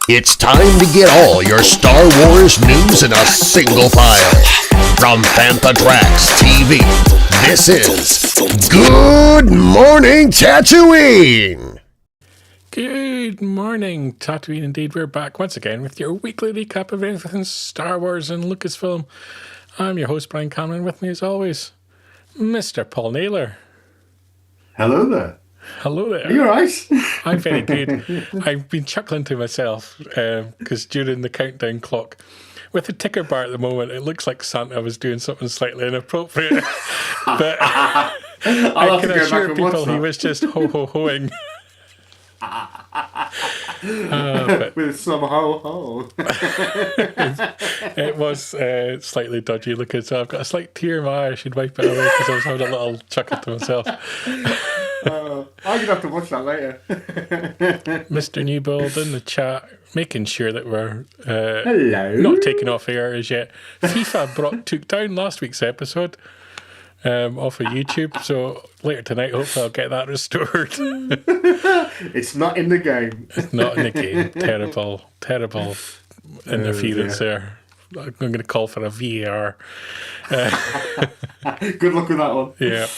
It's time to get all your Star Wars news in a single file. From Fantha Tracks TV, this is Good Morning Tatooine! Good morning, Tatooine. Indeed, we're back once again with your weekly recap of everything Star Wars and Lucasfilm. I'm your host, Brian Cameron. With me, as always, Mr. Paul Naylor. Hello there. Hello there. Are you alright? I'm very good. I've been chuckling to myself because during the countdown clock, with the ticker bar at the moment, it looks like Santa was doing something slightly inappropriate. But I can assure people he was just ho-ho-hoing. With some ho-ho. It was slightly dodgy looking, so I've got a slight tear in my eye. I should wipe it away because I was having a little chuckle to myself. I'm going to have to watch that later. Mr. Newbold in the chat, making sure that we're Hello. not taken off air as yet. FIFA took down last week's episode off of YouTube, so later tonight hopefully I'll get that restored. It's not in the game. It's not in the game. Terrible interference there. I'm going to call for a VAR. Good luck with that one. Yeah.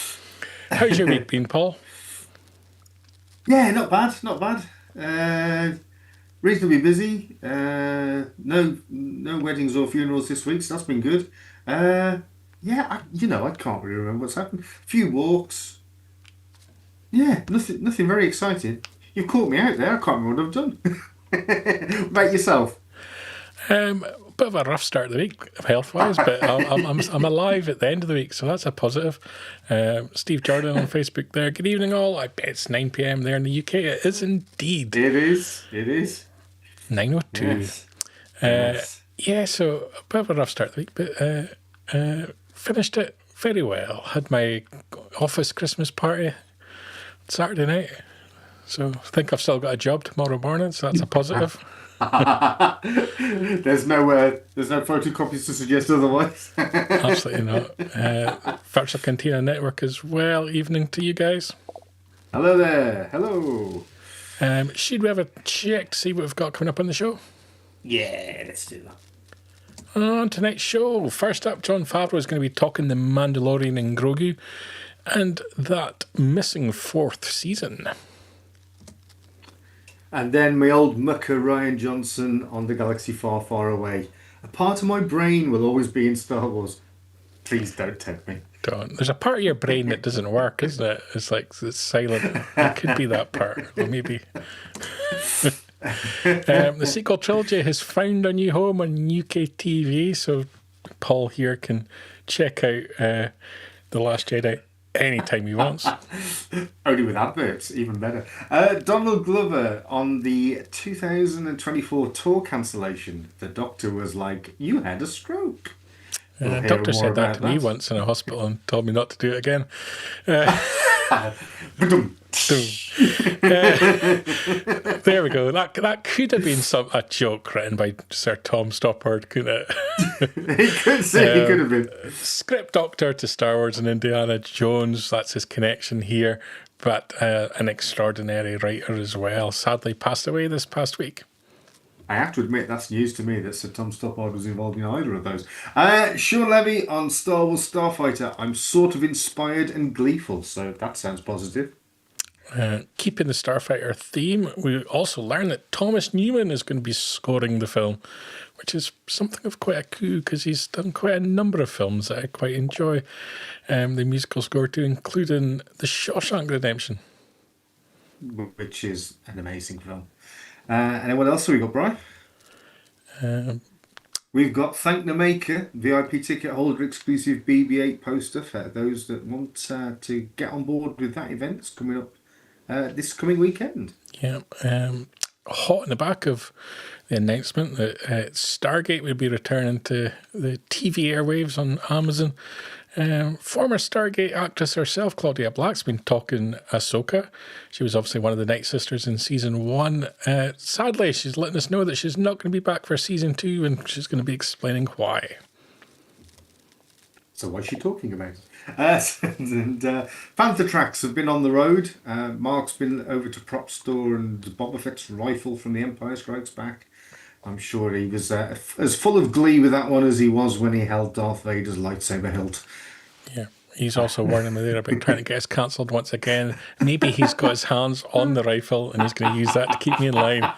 How's your week been, Paul? Yeah, not bad. Reasonably busy. No weddings or funerals this week, so that's been good. I can't really remember what's happened. A few walks. Yeah, nothing very exciting. You've caught me out there. I can't remember what I've done. What about yourself? Bit of a rough start of the week, health-wise, but I'm alive at the end of the week, so that's a positive. Steve Jordan on Facebook there. Good evening, all. I bet it's 9 p.m. there in the UK. It is indeed. It is. 9:02. Yes. Yeah, so a bit of a rough start of the week, but finished it very well. Had my office Christmas party Saturday night, so I think I've still got a job tomorrow morning, so that's a positive. There's no photocopies to suggest otherwise. Absolutely not. Virtual Cantina Network as well. Evening to you guys. Hello there. Hello. Should we have a check to see what we've got coming up on the show? Yeah, let's do that. On tonight's show, first up, Jon Favreau is going to be talking The Mandalorian and Grogu and that missing fourth season. And then my old mucker Rian Johnson on The Galaxy Far, Far Away. A part of my brain will always be in Star Wars. Please don't tempt me. Don't. There's a part of your brain that doesn't work, isn't it? It's like it's silent. It could be that part, or maybe. The sequel trilogy has found a new home on UK TV, so Paul here can check out The Last Jedi anytime he wants. Only with adverts, even better. Donald Glover on the 2024 tour cancellation. The doctor was like, "You had a stroke." The doctor said that to me once in a hospital and told me not to do it again. There we go. That could have been a joke written by Sir Tom Stoppard, couldn't it? He could have been. Script doctor to Star Wars and Indiana Jones. That's his connection here. but an extraordinary writer as well. Sadly passed away this past week. I have to admit, that's news to me that Sir Tom Stoppard was involved in either of those. Shawn Levy on Star Wars Starfighter. I'm sort of inspired and gleeful, so that sounds positive. Keeping the Starfighter theme, we also learned that Thomas Newman is going to be scoring the film, which is something of quite a coup because he's done quite a number of films that I quite enjoy the musical score to, including The Shawshank Redemption. Which is an amazing film. And then what else have we got, Brian? We've got Thank the Maker, VIP ticket holder exclusive BB-8 poster for those that want to get on board with that event. It's coming up this coming weekend. Yeah, hot in the back of the announcement that Stargate would be returning to the TV airwaves on Amazon. Former Stargate actress herself, Claudia Black's been talking Ahsoka. She was obviously one of the Night Sisters in season 1. Sadly, she's letting us know that she's not going to be back for season 2, and she's going to be explaining why. So what's she talking about? And Fantha Tracks have been on the road. Mark's been over to Propstore and Boba Fett's rifle from The Empire Strikes Back. I'm sure he was as full of glee with that one as he was when he held Darth Vader's lightsaber hilt. Yeah. He's also warning me there about trying to get us cancelled once again. Maybe he's got his hands on the rifle and he's going to use that to keep me in line.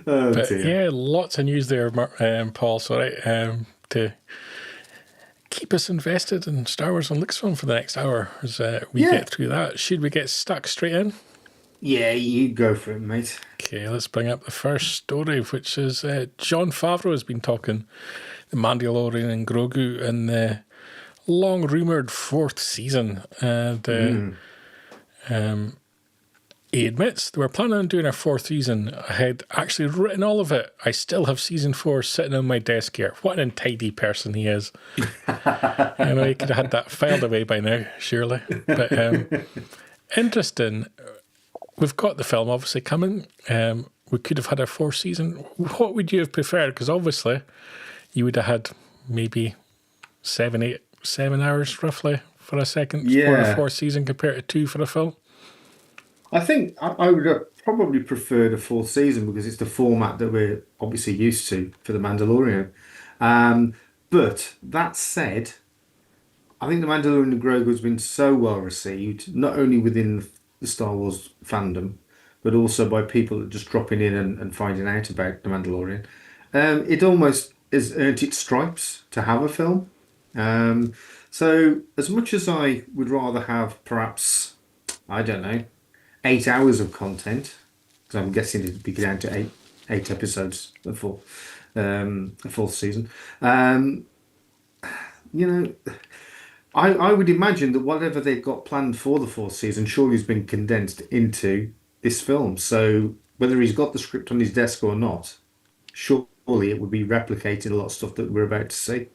But yeah, lots of news there, Paul. Sorry, to keep us invested in Star Wars and Lucasfilm for the next hour as we get through that. Should we get stuck straight in? Yeah, you go for it, mate. Okay, let's bring up the first story, which is Jon Favreau has been talking the Mandalorian and Grogu in the long-rumoured 4th season. And he admits they were planning on doing a 4th season. I had actually written all of it. I still have season 4 sitting on my desk here. What an untidy person he is. I know he could have had that filed away by now, surely. But interesting. We've got the film obviously coming. We could have had a 4th season. What would you have preferred? Because obviously you would have had maybe 7 hours roughly for a second for a 4th season compared to 2 for a film. I think I would have probably preferred a 4th season because it's the format that we're obviously used to for The Mandalorian. But that said, I think The Mandalorian and Grogu has been so well received, not only within the Star Wars fandom, but also by people that are just dropping in and finding out about The Mandalorian. It almost has earned its stripes to have a film. So as much as I would rather have perhaps, I don't know, 8 hours of content, because I'm guessing it'd be down to eight episodes a 4th season, I would imagine that whatever they've got planned for the 4th season surely has been condensed into this film. So whether he's got the script on his desk or not, surely it would be replicating a lot of stuff that we're about to see.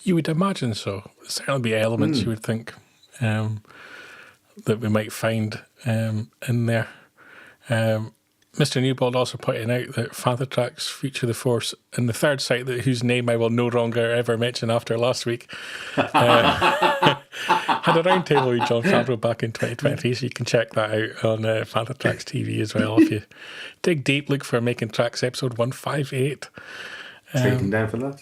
You would imagine so. There'd certainly be elements you would think that we might find in there. Mr. Newbold also pointing out that Fantha Tracks feature the Force in the 3rd site whose name I will no longer ever mention after last week. Had a roundtable with Jon Favreau back in 2023, so you can check that out on Fantha Tracks TV as well. If you dig deep, look for Making Tracks episode 158. Trading down for that.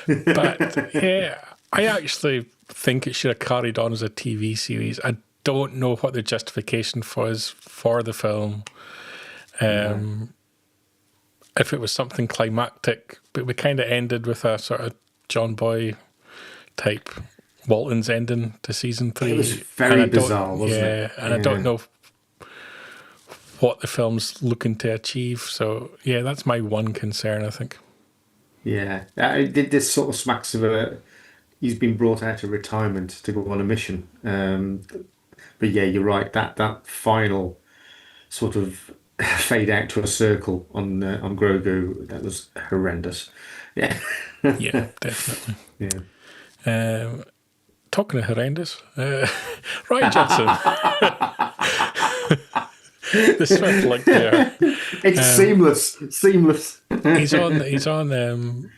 But yeah, I actually think it should have carried on as a TV series. I don't know what the justification was for the film. If it was something climactic, but we kind of ended with a sort of John Boy type Walton's ending to season 3. It was very bizarre, wasn't it? And I don't know what the film's looking to achieve. So yeah, that's my one concern, I think. Yeah, this sort of smacks of he's been brought out of retirement to go on a mission. But yeah, you're right. That final sort of fade out to a circle on Grogu, that was horrendous. Yeah. Yeah, definitely. Yeah. Talking of horrendous, Rian Johnson. The swift link there. It's seamless. Seamless. He's on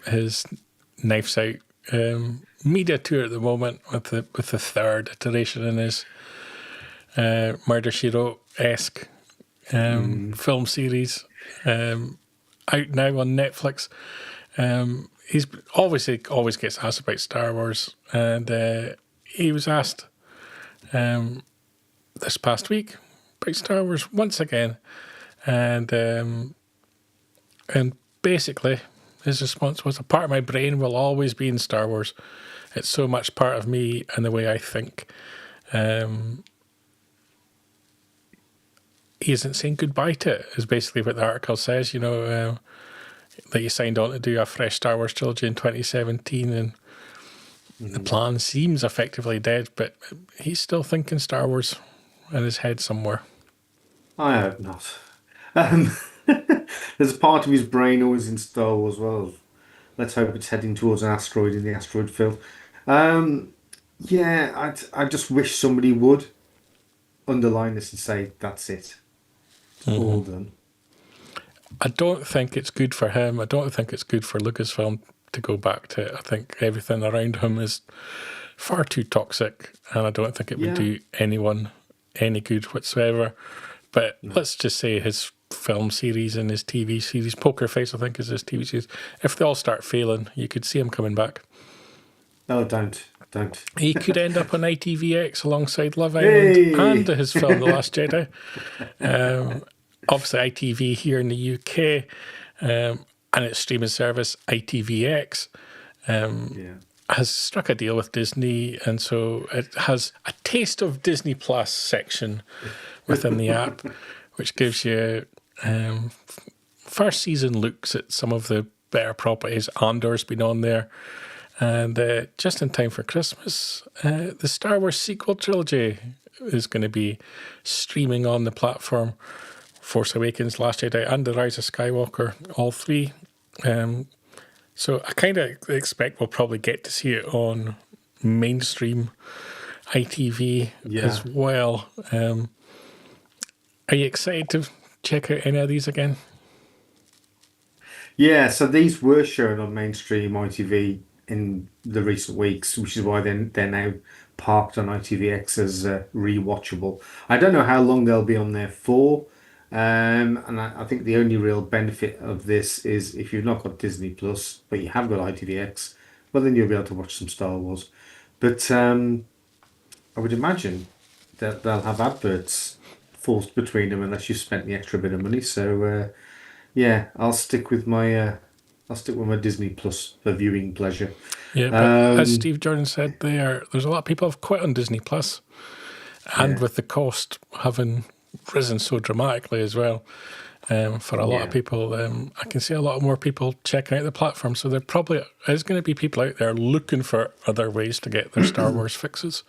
his Knives Out media tour at the moment with the third iteration in his Murder, She Wrote-esque film series out now on Netflix. He's always gets asked about Star Wars, and he was asked this past week about Star Wars once again, and basically his response was, "A part of my brain will always be in Star Wars. It's so much part of me and the way I think." He isn't saying goodbye to it, is basically what the article says, that he signed on to do a fresh Star Wars trilogy in 2017, and the plan seems effectively dead, but he's still thinking Star Wars in his head somewhere. I hope not. There's a part of his brain always in Star Wars. Well, let's hope it's heading towards an asteroid in the asteroid field. Yeah, I just wish somebody would underline this and say that's it. All done. I don't think it's good for him. I don't think it's good for Lucasfilm to go back to it. I think everything around him is far too toxic, and I don't think it would do anyone any good whatsoever. But let's just say his film series and his TV series, Poker Face, I think, is his TV series. If they all start failing, you could see him coming back. No, don't. He could end up on ITVX alongside Love Island and his film The Last Jedi. Obviously, ITV here in the UK, and its streaming service, ITVX, has struck a deal with Disney, and so it has a Taste of Disney Plus section within the app, which gives you first season looks at some of the better properties. Andor's been on there. And just in time for Christmas, the Star Wars sequel trilogy is going to be streaming on the platform. Force Awakens, Last Jedi, and The Rise of Skywalker, all three. So I kind of expect we'll probably get to see it on mainstream ITV as well. Are you excited to check out any of these again? Yeah, so these were shown on mainstream ITV in the recent weeks, which is why they're now parked on ITVX as rewatchable. I don't know how long they'll be on there for, and I think the only real benefit of this is if you've not got Disney Plus, but you have got ITVX, well then you'll be able to watch some Star Wars. But I would imagine that they'll have adverts forced between them unless you've spent the extra bit of money. So yeah, I'll stick with my Disney Plus for viewing pleasure. Yeah, but as Steve Jordan said, there's a lot of people have quit on Disney Plus, and with the cost having risen so dramatically as well, for a lot of people, I can see a lot more people checking out the platform. So there probably is going to be people out there looking for other ways to get their Star Wars fixes.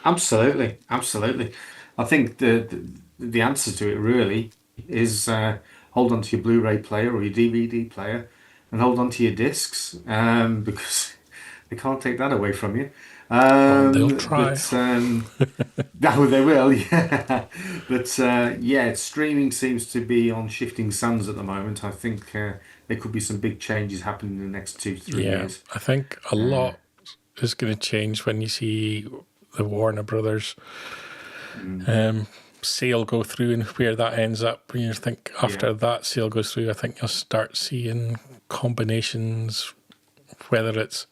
Absolutely. I think the answer to it really is hold on to your Blu-ray player or your DVD player and hold on to your discs, because they can't take that away from you. They'll try. No, they will, yeah. But streaming seems to be on shifting sands at the moment. I think there could be some big changes happening in the next 2-3 years. I think a lot is going to change when you see the Warner Brothers sale go through and where that ends up. And you think after that sale goes through, I think you'll start seeing combinations, whether it's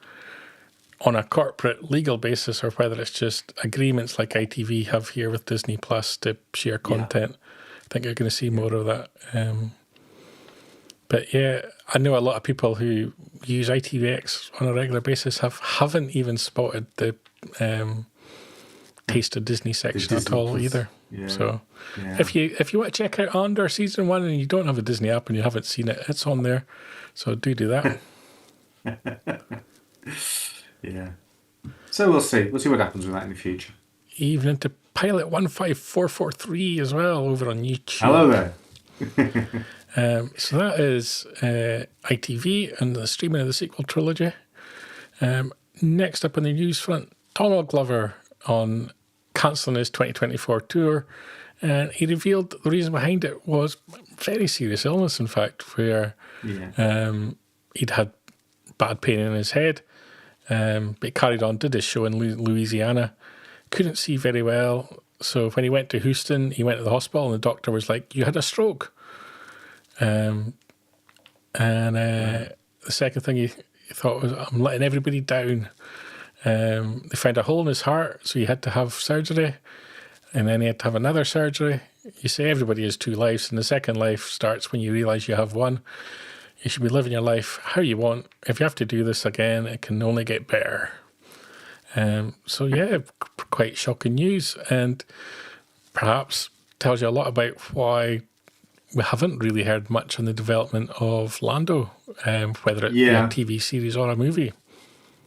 on a corporate legal basis or whether it's just agreements like ITV have here with Disney Plus to share content. I think you're going to see more of that. But yeah, I know a lot of people who use ITVX on a regular basis haven't even spotted the Taste of Disney section at all either. Yeah. So if you want to check out Andor Season 1 and you don't have a Disney app and you haven't seen it, it's on there. So do that. Yeah. So we'll see. We'll see what happens with that in the future. Even into Pilot 15443 as well over on YouTube. Hello there. So that is ITV and the streaming of the sequel trilogy. Next up on the news front, Donald Glover on cancelling his 2024 tour. And he revealed the reason behind it was very serious illness, in fact, where he'd had bad pain in his head. But he carried on, did his show in Louisiana. Couldn't see very well. So when he went to Houston, he went to the hospital and the doctor was like, "You had a stroke." The second thing he thought was, "I'm letting everybody down." They found a hole in his heart, so he had to have surgery. And then he had to have another surgery. You say everybody has 2 lives, and the second life starts when you realise you have one. You should be living your life how you want. If you have to do this again, it can only get better. So yeah, quite shocking news, and perhaps tells you a lot about why we haven't really heard much on the development of Lando, whether it be a TV series or a movie.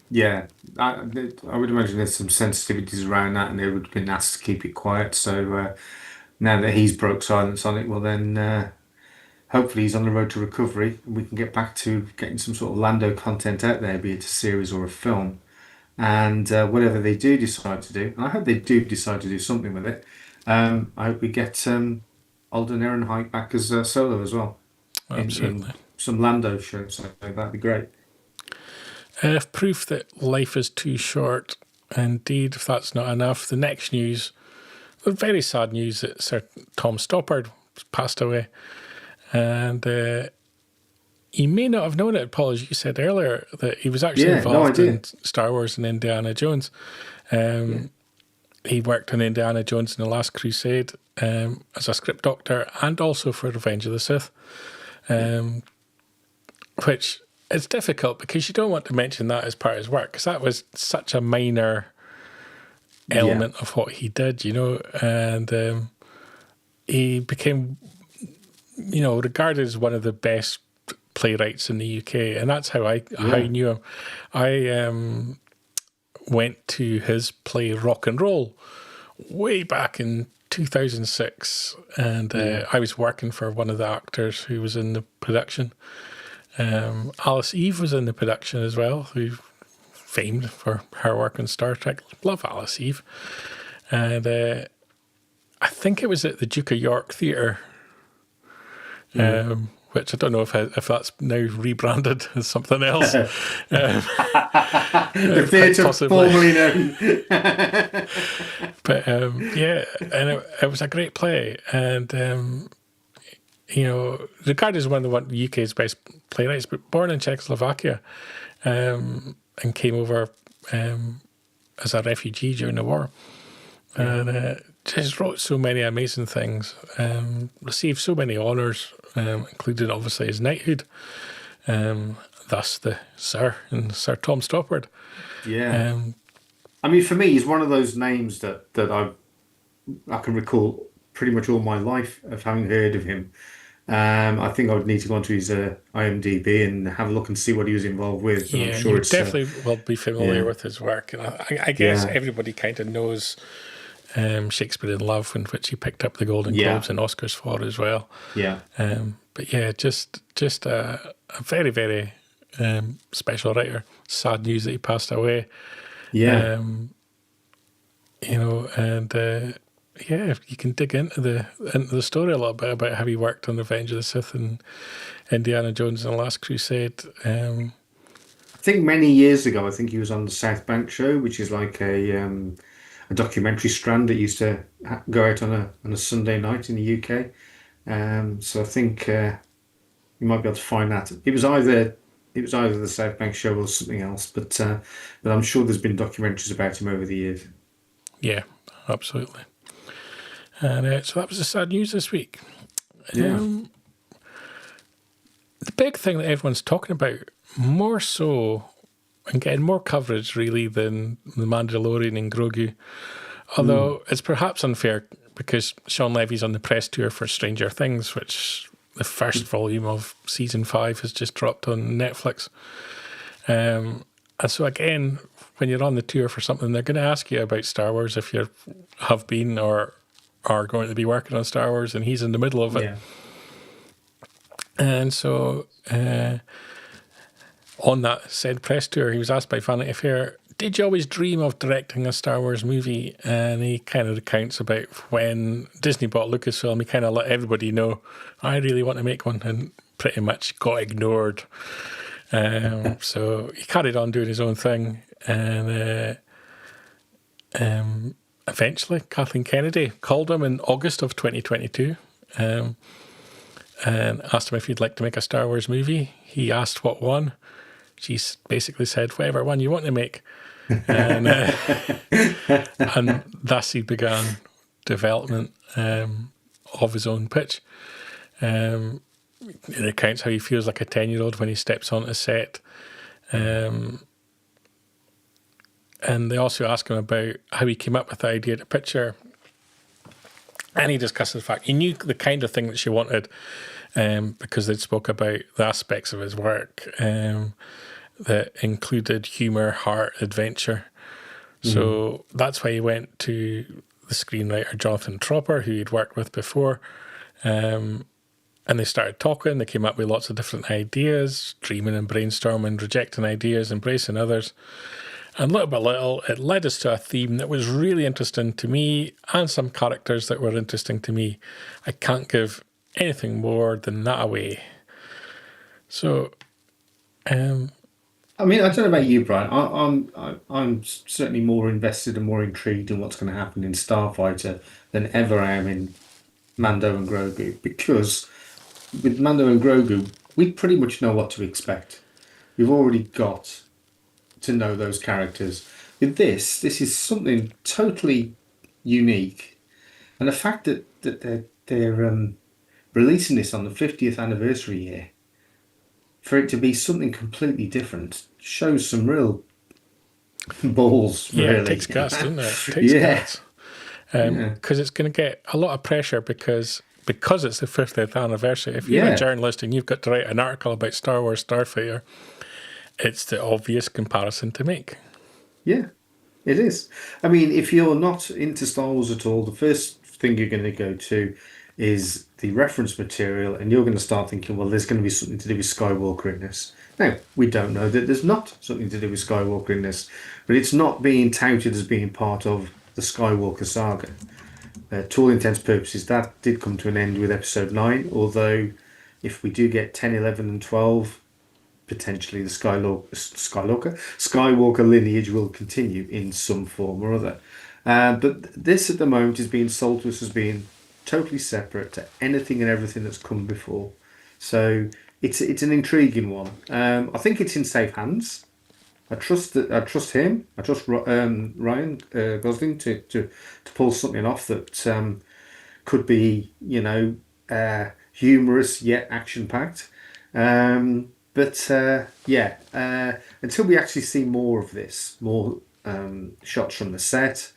Yeah, I would imagine there's some sensitivities around that, and they would have been asked to keep it quiet. So now that he's broke silence on it, well then hopefully he's on the road to recovery, and we can get back to getting some sort of Lando content out there, be it a series or a film. And whatever they do decide to do, and I hope they do decide to do something with it, I hope we get Alden Ehrenreich back as Solo as well. Absolutely. In some Lando show, so that'd be great. Proof that life is too short. Indeed, if that's not enough, the next news, the very sad news that Sir Tom Stoppard passed away. And you may not have known it, Paul, as you said earlier, that he was actually involved in Star Wars and Indiana Jones. He worked on Indiana Jones and the Last Crusade as a script doctor, and also for Revenge of the Sith, which is difficult because you don't want to mention that as part of his work, because that was such a minor element of what he did, and he became, regarded as one of the best playwrights in the UK, and that's how I knew him. I went to his play Rock and Roll way back in 2006, and I was working for one of the actors who was in the production. Alice Eve was in the production as well, who's famed for her work on Star Trek. Love Alice Eve. And I think it was at the Duke of York Theatre, which I don't know if that's now rebranded as something else. The theatre formerly known. But and it was a great play, and regarded as one of the UK's best playwrights, but born in Czechoslovakia, and came over as a refugee during the war, and just wrote so many amazing things, received so many honours, including obviously his knighthood, thus the Sir and Sir Tom Stoppard. Yeah. I mean, for me, he's one of those names that I can recall pretty much all my life of having heard of him. I think I would need to go onto his IMDb and have a look and see what he was involved with. Yeah, I'm sure you definitely will be familiar with his work. And I guess everybody kind of knows Shakespeare in Love, in which he picked up the Golden Globes and Oscars for as well. Yeah. But yeah, just a very, very special writer. Sad news that he passed away. Yeah. If you can dig into the story a little bit about how he worked on Revenge of the Sith and Indiana Jones and the Last Crusade. I think many years ago, he was on the South Bank show, which is like a documentary strand that used to go out on a Sunday night in the UK. So I think you might be able to find that. It was either the South Bank show or something else, but I'm sure there's been documentaries about him over the years. Yeah, absolutely. And so that was the sad news this week. Yeah. The big thing that everyone's talking about, more so, and getting more coverage really than The Mandalorian and Grogu, although it's perhaps unfair because Shawn Levy's on the press tour for Stranger Things, which the first volume of season 5 has just dropped on Netflix. And so again, when you're on the tour for something, they're going to ask you about Star Wars if you have been or are going to be working on Star Wars, and he's in the middle of it. Yeah. And so on that said press tour, he was asked by Vanity Fair, did you always dream of directing a Star Wars movie? And he kind of recounts about when Disney bought Lucasfilm, he kind of let everybody know, I really want to make one, and pretty much got ignored. So he carried on doing his own thing. And eventually, Kathleen Kennedy called him in August of 2022 and asked him if he'd like to make a Star Wars movie. He asked what one. She basically said, whatever one you want to make. And thus he began development of his own pitch. It recounts how he feels like a 10-year-old when he steps onto set. And they also ask him about how he came up with the idea to picture. And he discusses the fact he knew the kind of thing that she wanted because they'd spoke about the aspects of his work that included humour, heart, adventure. So that's why he went to the screenwriter Jonathan Tropper, who he'd worked with before. And they started talking. They came up with lots of different ideas, dreaming and brainstorming, rejecting ideas, embracing others. And little by little, it led us to a theme that was really interesting to me and some characters that were interesting to me. I can't give anything more than that away. So, I mean, I don't know about you, Brian. I'm certainly more invested and more intrigued in what's going to happen in Starfighter than ever I am in Mando and Grogu, because with Mando and Grogu, we pretty much know what to expect. We've already got to know those characters. With this is something totally unique, and the fact that they're releasing this on the 50th anniversary year, for it to be something completely different, shows some real balls. Yeah, really. it takes guts, doesn't it? It takes guts. Because it's going to get a lot of pressure because it's the 50th anniversary. If you're a journalist and you've got to write an article about Star Wars Starfighter, it's the obvious comparison to make. Yeah, it is. I mean, if you're not into Star Wars at all, the first thing you're going to go to is the reference material, and you're going to start thinking, well, there's going to be something to do with Skywalker in this. Now, we don't know that there's not something to do with Skywalker in this, but it's not being touted as being part of the Skywalker saga. To all intents and purposes, that did come to an end with Episode 9, although if we do get 10, 11 and 12, potentially the Skywalker lineage will continue in some form or other. But this at the moment is being sold to us as being totally separate to anything and everything that's come before. So it's an intriguing one. I think it's in safe hands. I trust him. I trust Ryan Gosling to pull something off that could be, humorous yet action packed. But until we actually see more of this, more shots from the set,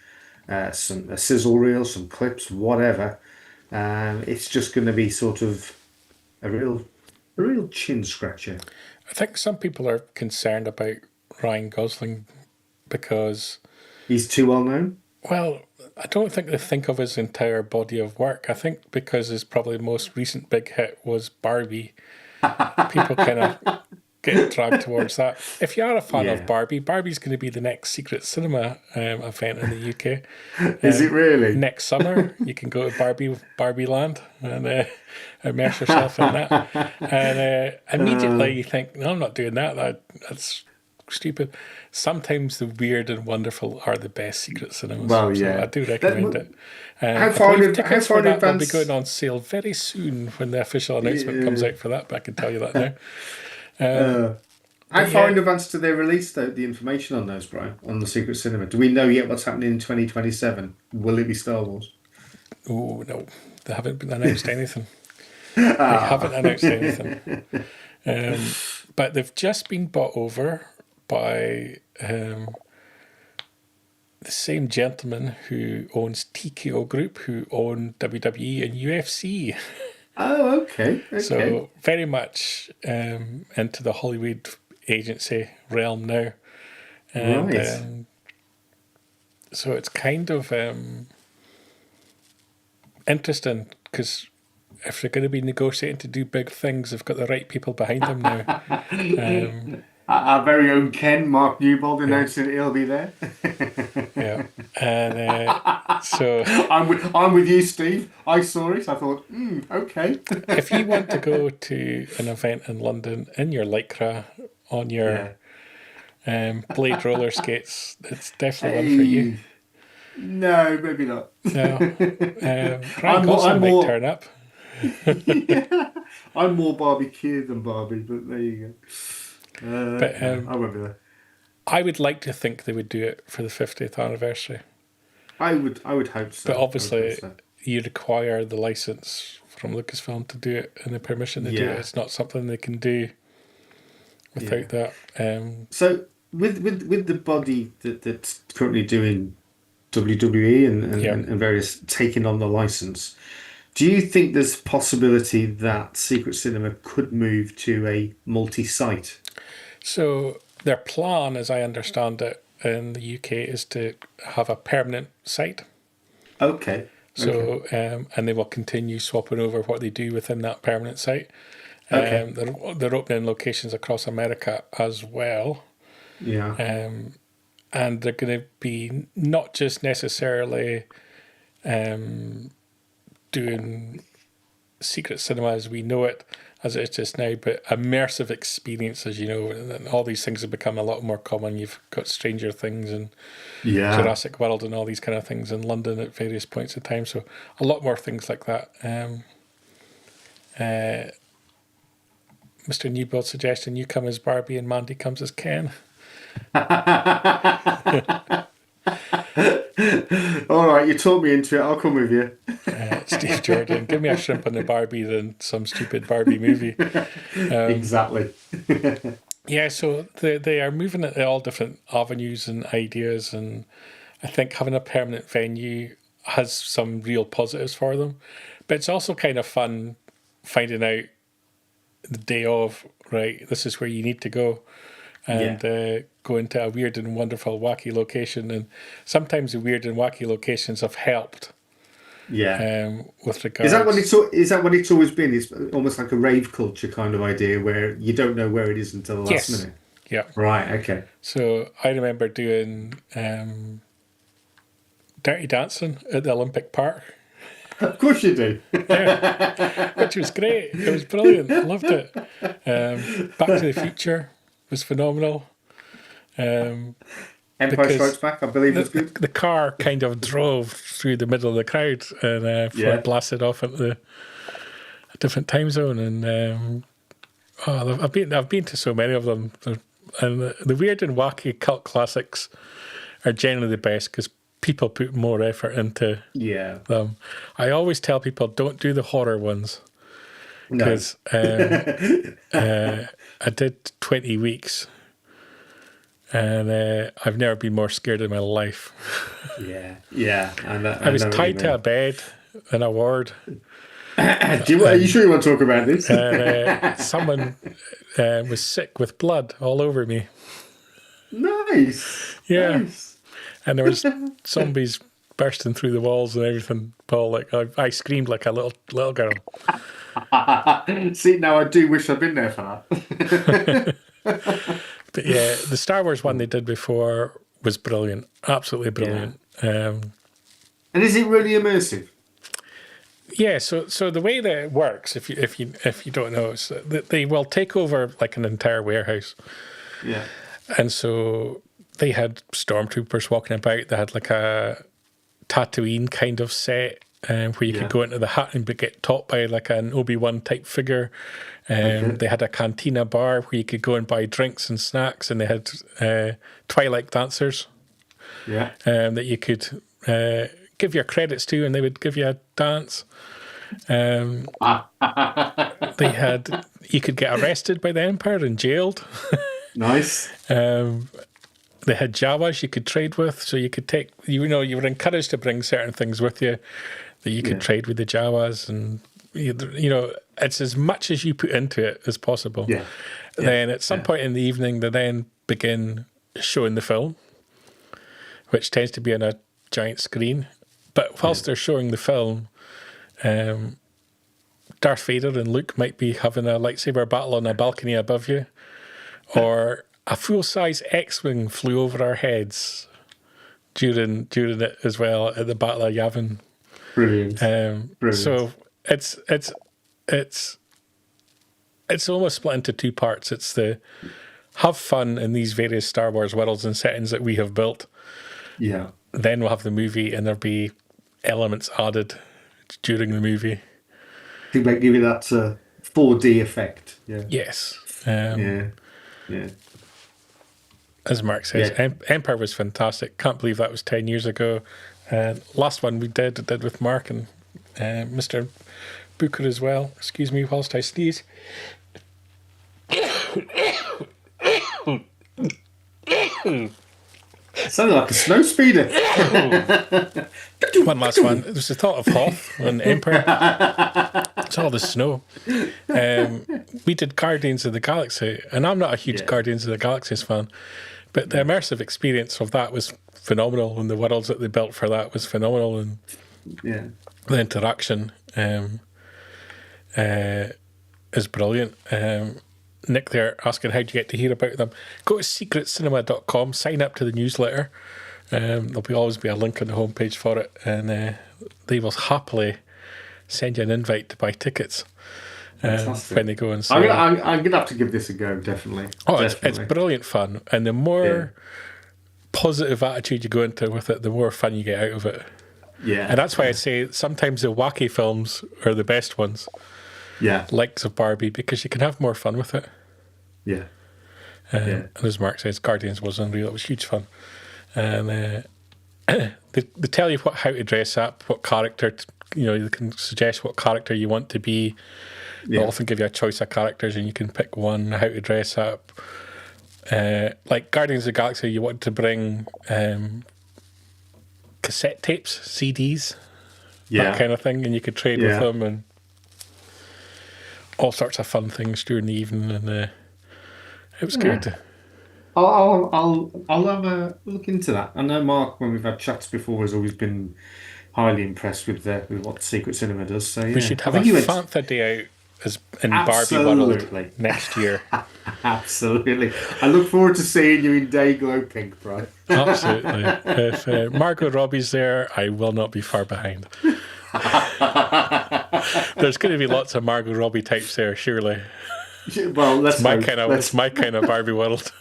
a sizzle reel, some clips, whatever, it's just going to be sort of a real chin scratcher. I think some people are concerned about Ryan Gosling because he's too well known. Well, I don't think they think of his entire body of work. I think because his probably most recent big hit was Barbie, people kind of get dragged towards that. If you are a fan of Barbie's going to be the next secret cinema event in the UK. Is it really? Next summer, you can go to Barbie Land and immerse yourself in that. And immediately you think, no, I'm not doing that. That's stupid. Sometimes the weird and wonderful are the best secret cinemas. Well, so I do recommend it. How far in advance? Will be going on sale very soon when the official announcement comes out for that, but I can tell you that now. How far in advance do they release the information on those, Brian, on the secret cinema? Do we know yet what's happening in 2027? Will it be Star Wars? Oh, no. They haven't announced anything. They haven't announced anything. But they've just been bought over by the same gentleman who owns TKO Group, who own WWE and UFC. Oh, okay. So very much into the Hollywood agency realm now. And, right. So it's kind of interesting because if they're going to be negotiating to do big things, they've got the right people behind them now. Our very own Ken, Mark Newbold, announcing that he'll be there. Yeah, and so I'm with you, Steve. I saw it. I thought, okay. If you want to go to an event in London in your lycra on your Blade roller skates. It's definitely one for you. No, maybe not. No. Ryan Gosling might turn up. Yeah, I'm more Barbie kid than Barbie, but there you go. But I won't be there. I would like to think they would do it for the 50th anniversary. I would hope so. But obviously, you require the license from Lucasfilm to do it and the permission to do it. It's not something they can do without that. So with the body that's currently doing WWE and various taking on the license, do you think there's a possibility that Secret Cinema could move to a multi-site? So their plan, as I understand it, in the UK is to have a permanent site. Okay. So and they will continue swapping over what they do within that permanent site. They're opening locations across America as well. Yeah. And they're going to be not just necessarily doing Secret Cinema as we know it, as it is just now, but immersive experiences, and all these things have become a lot more common. You've got Stranger Things and Jurassic World and all these kind of things in London at various points in time. So a lot more things like that. Mr. Newbuild suggesting you come as Barbie and Mandy comes as Ken. All right, you talked me into it. I'll come with you. Steve Jordan, give me a shrimp on the Barbie than some stupid Barbie movie. Exactly. Yeah, so they are moving at all different avenues and ideas, and I think having a permanent venue has some real positives for them. But it's also kind of fun finding out the day of, right, this is where you need to go. And go into a weird and wonderful, wacky location. And sometimes the weird and wacky locations have helped. Yeah. With regards. Is that what it's always been? It's almost like a rave culture kind of idea where you don't know where it is until the last minute. Yeah. Right. Okay. So I remember doing Dirty Dancing at the Olympic Park. Of course you do. Which was great. It was brilliant. I loved it. Back to the Future was phenomenal. Empire Strikes Back, I believe, was good. The car kind of drove through the middle of the crowd and before it blasted off into a different time zone. And I've been to so many of them. And the weird and wacky cult classics are generally the best because people put more effort into them. I always tell people, don't do the horror ones. Because I did 20 weeks and I've never been more scared in my life. Yeah. I was tied to a bed in a ward. Are you sure you want to talk about this? And someone was sick with blood all over me. Nice. Yeah. Nice. And there was zombies bursting through the walls and everything. Paul, like I screamed like a little girl. See, now I do wish I'd been there for that. But yeah, the Star Wars one they did before was brilliant, absolutely brilliant. And is it really immersive? Yeah, so the way that it works, if you don't know, is that they will take over like an entire warehouse. Yeah. And so they had stormtroopers walking about. They had like a Tatooine kind of set. Where you could go into the hut and get taught by like an Obi-Wan type figure. They had a cantina bar where you could go and buy drinks and snacks, and they had Twilight dancers that you could give your credits to, and they would give you a dance. You could get arrested by the Empire and jailed. Nice. They had Jawas you could trade with, so you could take, you were encouraged to bring certain things with you that you could trade with the Jawas, and it's as much as you put into it as possible. Then at some point in the evening, they then begin showing the film, which tends to be on a giant screen. But whilst they're showing the film, Darth Vader and Luke might be having a lightsaber battle on a balcony above you, or a full-size X-Wing flew over our heads during it as well at the Battle of Yavin. Brilliant. Brilliant. So it's almost split into two parts. It's the have fun in these various Star Wars worlds and settings that we have built. Yeah. Then we'll have the movie, and there'll be elements added during the movie. To give you that 4D effect. Yeah. Yes. Yeah. As Mark says, Empire was fantastic. Can't believe that was 10 years ago. Last one we did with Mark and Mr. Booker as well. Excuse me whilst I sneeze. Sounded like a snow speeder. One last one. It was the thought of Hoth on Empire. It's all the snow. We did Guardians of the Galaxy, and I'm not a huge Guardians of the Galaxies fan, but the immersive experience of that was phenomenal, and the worlds that they built for that was phenomenal, and the interaction is brilliant. Nick there asking how do you get to hear about them. Go to secretcinema.com, sign up to the newsletter. There'll always be a link on the homepage for it, and they will happily send you an invite to buy tickets when they go and see it. I'm going to have to give this a go, definitely. Oh, definitely. It's brilliant fun, and the more positive attitude you go into with it, the more fun you get out of it. Yeah. And that's why I say sometimes the wacky films are the best ones. Yeah. Likes of Barbie, because you can have more fun with it. Yeah. And as Mark says, Guardians was unreal. It was huge fun. And they tell you how to dress up, what character, they can suggest what character you want to be. They often give you a choice of characters and you can pick one, how to dress up. Like Guardians of the Galaxy, you want to bring cassette tapes, CDs, that kind of thing, and you could trade with them and all sorts of fun things during the evening, and it was good. I'll have a look into that. I know Mark, when we've had chats before, has always been highly impressed with what Secret Cinema does. So we should have a Fantha Day out in Barbie World next year. Absolutely. I look forward to seeing you in day glow pink, Brian. Absolutely. If Margot Robbie's there, I will not be far behind. There's going to be lots of Margot Robbie types there, surely. Well, it's my kind of Barbie world.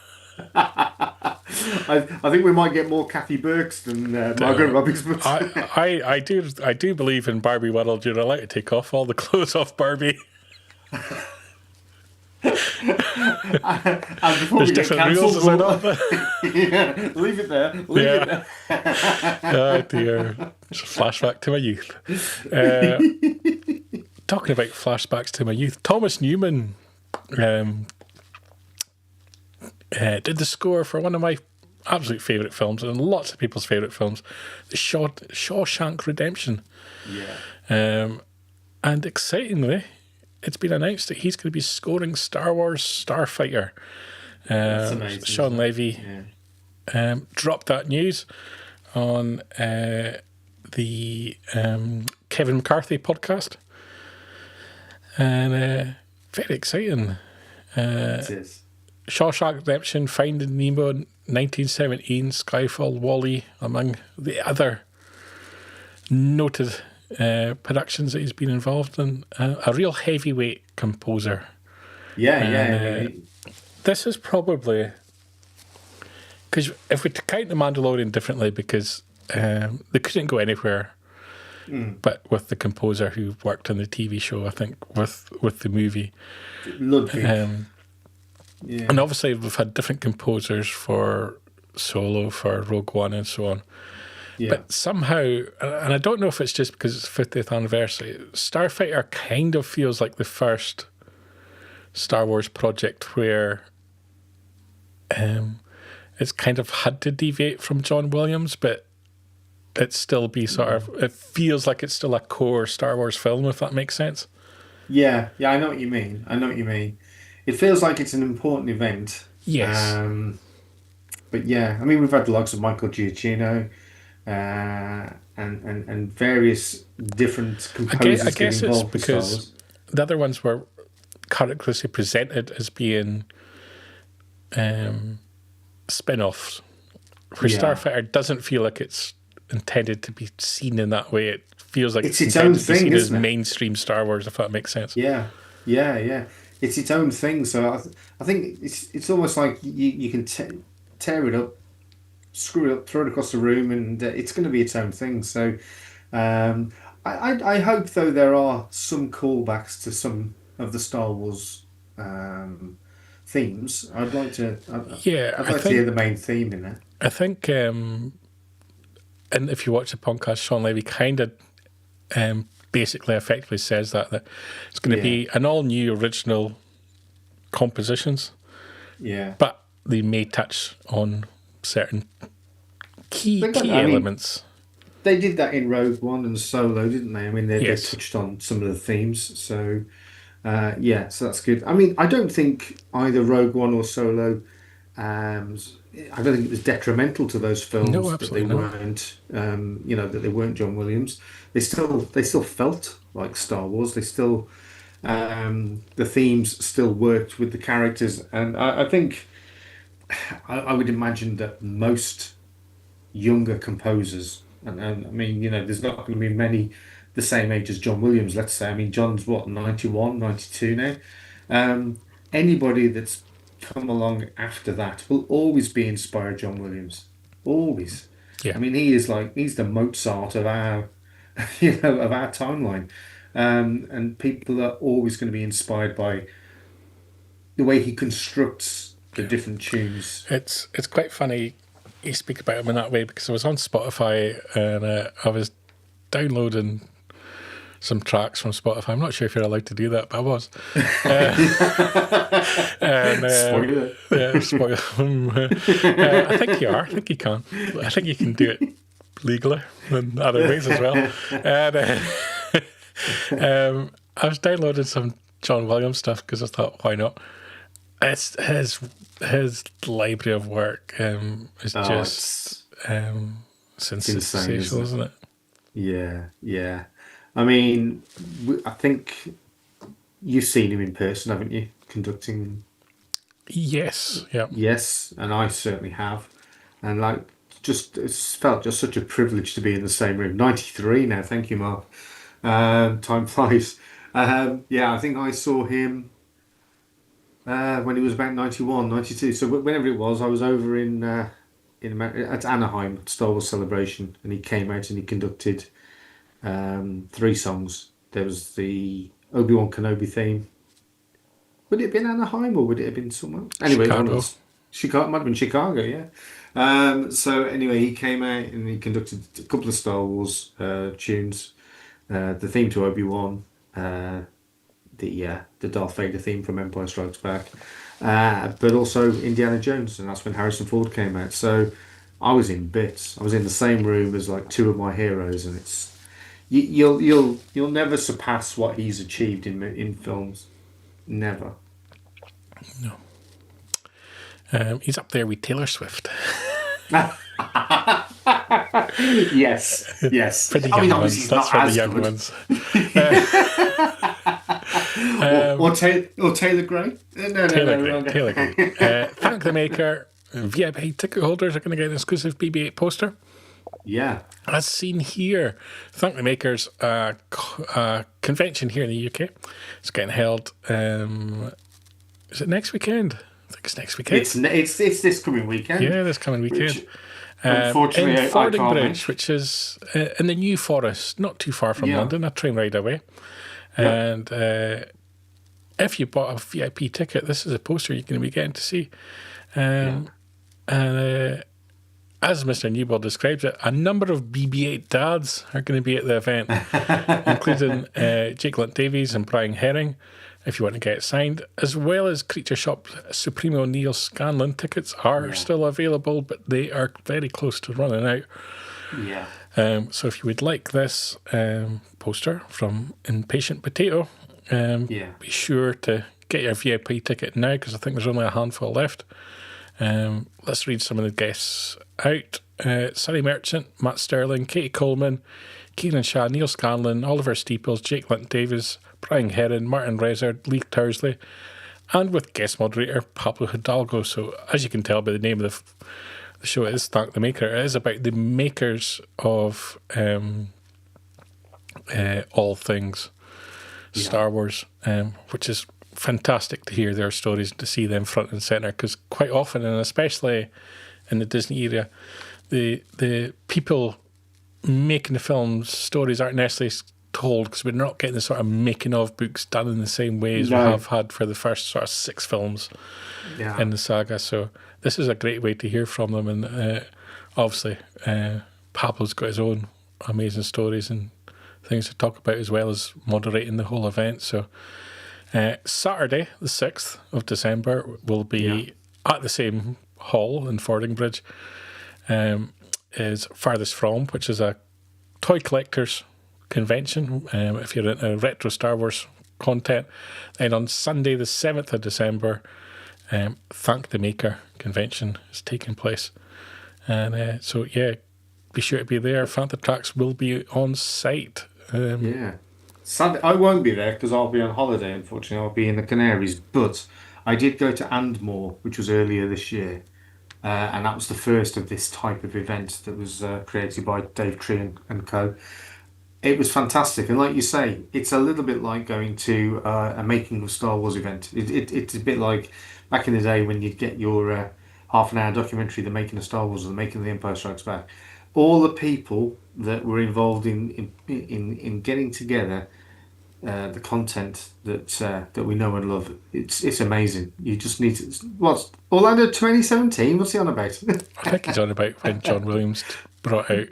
I think we might get more Kathy Burke's than Margot Robbie's. But I do believe in Barbie world. You're allowed to take off all the clothes off Barbie. And before There's different rules, is there not? Leave it there. Leave it there. Oh dear. It's a flashback to my youth. Talking about flashbacks to my youth, Thomas Newman did the score for one of my absolute favourite films, and lots of people's favourite films, the Shawshank Redemption. And excitingly, it's been announced that he's going to be scoring Star Wars Starfighter. That's amazing. Shawn Levy dropped that news on the Kevin McCarthy podcast. And very exciting. It is. Shawshank Redemption, Finding Nemo, 1917, Skyfall, WALL-E, among the other noted productions that he's been involved in. A real heavyweight composer. This is probably, because if we count The Mandalorian differently, because they couldn't go anywhere but with the composer who worked on the TV show, I think, with the movie. Ludwig. And obviously we've had different composers for Solo, for Rogue One and so on. But somehow, and I don't know if it's just because it's 50th anniversary, Starfighter kind of feels like the first Star Wars project where it's kind of had to deviate from John Williams, but it still be sort of, it feels like it's still a core Star Wars film, if that makes sense. Yeah, I know what you mean. It feels like it's an important event. Yes. But yeah, I mean, we've had the likes of Michael Giacchino and various different composers. I guess it's because the other ones were characteristically presented as being spin-offs, where Starfighter doesn't feel like it's intended to be seen in that way. It feels like it's its own intended to be thing, seen as isn't it? mainstream Star Wars, if that makes sense. Yeah. it's its own thing. So I think it's almost like you can tear it up, screw it up, throw it across the room, and it's going to be its own thing. So um, I hope though there are some callbacks to some of the Star Wars themes. Yeah, I'd like to hear the main theme in it. I think, and if you watch the podcast, Shawn Levy kind of basically effectively says that it's going to be an all new original compositions. Yeah, but they may touch on certain key elements. They did that in Rogue One and Solo, didn't they? I mean, they touched on some of the themes. So, so that's good. I mean, I don't think either Rogue One or Solo, I don't think it was detrimental to those films that they weren't, that they weren't John Williams. They still felt like Star Wars. They still, the themes still worked with the characters. And I think, I would imagine that most younger composers, and I mean, there's not going to be many the same age as John Williams, let's say. I mean, John's what, 91, 92 now? Anybody that's come along after that will always be inspired John Williams. Always. Yeah. I mean, he's the Mozart of our, of our timeline. And people are always going to be inspired by the way he constructs the different tunes. It's quite funny you speak about him in that way, because I was on Spotify and I was downloading some tracks from Spotify. I'm not sure if you're allowed to do that, but I was. Spoiler. Yeah, spoiler. I think you are. I think you can. I think you can do it legally in other ways as well. And I was downloading some John Williams stuff because I thought, why not? It's his library of work is just sensational, isn't it? Yeah. I mean, I think you've seen him in person, haven't you? Conducting. Yes. Yeah. Yes, and I certainly have, and it's felt just such a privilege to be in the same room. 93 now. Thank you, Mark. Time flies. I think I saw him when he was about 91, 92. So whenever it was, I was over in at Anaheim at Star Wars Celebration, and he came out and he conducted 3 songs. There was the Obi-Wan Kenobi theme. Would it have been Anaheim or would it have been somewhere? Anyway, Chicago. It might have been Chicago, yeah. So anyway, he came out and he conducted a couple of Star Wars tunes. The theme to Obi-Wan, the Darth Vader theme from Empire Strikes Back, but also Indiana Jones, and that's when Harrison Ford came out. So I was in bits. I was in the same room as like 2 of my heroes, and it's you'll never surpass what he's achieved in films. Never. No. He's up there with Taylor Swift. Yes. For the young ones. That's for the young ones. Or Taylor Gray? No. Taylor Gray. Thank the Maker. VIP ticket holders are going to get an exclusive BB-8 poster. Yeah. As seen here, Thank the Makers convention here in the UK. It's getting held. Is it next weekend? I think it's next weekend. It's this coming weekend. Yeah, this coming weekend. Unfortunately, in Fordingbridge, which is in the New Forest, not too far from London, a train ride away. Yeah. And if you bought a VIP ticket, this is a poster you're going to be getting to see. And as Mr. Newbold describes it, a number of BB-8 dads are going to be at the event, including Jake Lunt-Davies and Brian Herring, if you want to get it signed, as well as Creature Shop Supremo Neil Scanlon. Tickets are still available, but they are very close to running out. Yeah. So if you would like this poster from Impatient Potato, be sure to get your VIP ticket now, because I think there's only a handful left. Let's read some of the guests out. Sonny Merchant, Matt Sterling, Katie Coleman, Kieran Shah, Neil Scanlon, Oliver Steeples, Jake Lunt-Davies, Brian Herron, Martin Rezard, Lee Tursley, and with guest moderator Pablo Hidalgo. So as you can tell by the name of the show, it is Thank the Maker. It is about the makers of all things Star Wars, which is fantastic to hear their stories and to see them front and centre, because quite often, and especially in the Disney era, the people making the films, stories aren't necessarily told, because we're not getting the sort of making of books done in the same way as we have had for the first sort of 6 films in the saga. So this is a great way to hear from them, and obviously Pablo's got his own amazing stories and things to talk about, as well as moderating the whole event. So Saturday the 6th of December will be at the same hall in Fordingbridge, is Farthest From, which is a toy collectors convention, if you're into retro Star Wars content. Then on Sunday the 7th of December, Thank the Maker convention is taking place, and so be sure to be there. Fantha Tracks will be on site. Sunday I won't be there because I'll be on holiday, unfortunately. I'll be in the Canaries, but I did go to Andmore, which was earlier this year, and that was the first of this type of event that was created by Dave Tree and co. It was fantastic, and like you say, it's a little bit like going to a making of Star Wars event. It's a bit like back in the day when you'd get your half-an-hour documentary, The Making of Star Wars or The Making of The Empire Strikes Back. All the people that were involved in getting together the content that we know and love, it's amazing. You just need to. What's Orlando 2017? What's he on about? I think he's on about when John Williams brought out.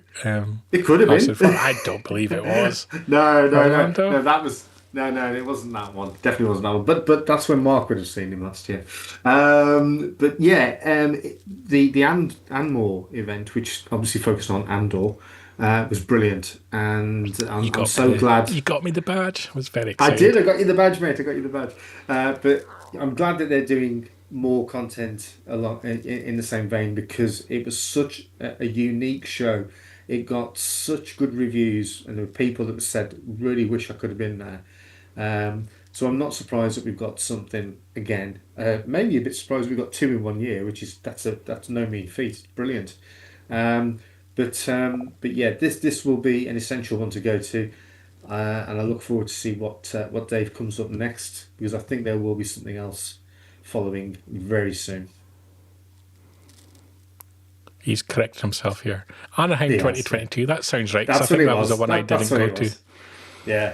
It could have been. I don't believe it was. No. That was no. It wasn't that one. Definitely wasn't that one. But that's when Mark would have seen him last year. The Andmore event, which obviously focused on Andor, was brilliant, and I'm so glad you got me the badge. I was very excited. I did. I got you the badge, mate. I got you the badge. But I'm glad that they're doing more content along in the same vein, because it was such a unique show. It got such good reviews, and there were people that said, "Really wish I could have been there." So I'm not surprised that we've got something again. Maybe a bit surprised we've got 2 in 1 year, which is that's no mean feat. It's brilliant. But yeah, this will be an essential one to go to, and I look forward to see what Dave comes up next, because I think there will be something else following very soon. He's corrected himself here. Anaheim 2022. That sounds right. That's I think that was the one I didn't go to. Yeah.